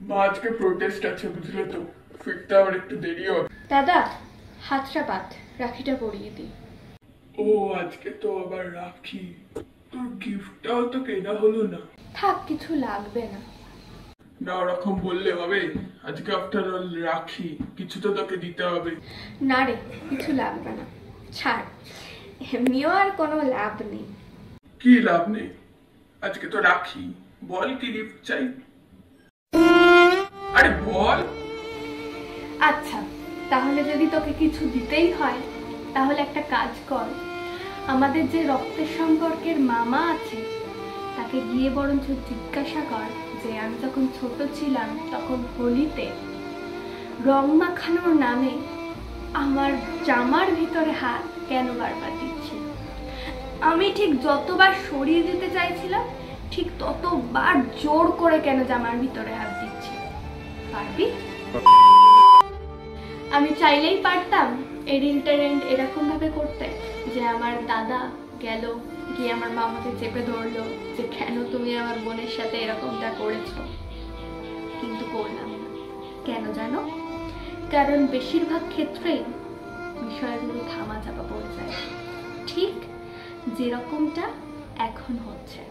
মা আজকে প্রোটেস্ট আছে বুঝলে তো, ফিরতে আমার একটু দেরি হবে। দাদা হাতটা পাত, রাখিটা পরিয়ে দিই। ও আজকে তো আবার রাখি, তোর গিফটটাও তো কেনা হলো না। থাক, কিছু লাগবে না। না ওরকম বললে হবে, আজকে আফটার অল রাখি, কিছু তো তোকে দিতে হবে। না রে, কিছু লাগবে না, ছাড়, এমনিও আর কোনো লাভ নেই। কি লাভ নেই? আজকে তো রাখি, বল কি গিফট চাই? আরে বল। আচ্ছা, তাহলে যদি তোকে কিছু দিতেই হয় তাহলে একটা কাজ কর, আমাদের যে রক্তের সম্পর্কের মামা আছে তাকে গিয়ে বরঞ্চ জিজ্ঞাসা কর যে আমি যখন ছোট ছিলাম তখন হোলিতে রং মাখানোর নামে আমার জামার ভিতরে হাত কেন বারবার দিচ্ছিল। আমি ঠিক যতবার সরিয়ে দিতে চাইছিলাম ঠিক ততবার জোর করে কেন জামার ভিতরে হাত দিচ্ছিল। পারবি? আমি চাইলেই পারতাম এডিলটারেন্ট এরকম ভাবে করতে যে আমার দাদা গেল গিয়ে আমার মামাকে চেপে ধরলো যে কেন তুমি আমার বোনের সাথে এরকমটা করেছো, কিন্তু করলাম না। কেন জানো? কারণ বেশিরভাগ ক্ষেত্রেই বিষয়গুলো ধামা চাপা পড়ে যায়, ঠিক যেরকমটা এখন হচ্ছে।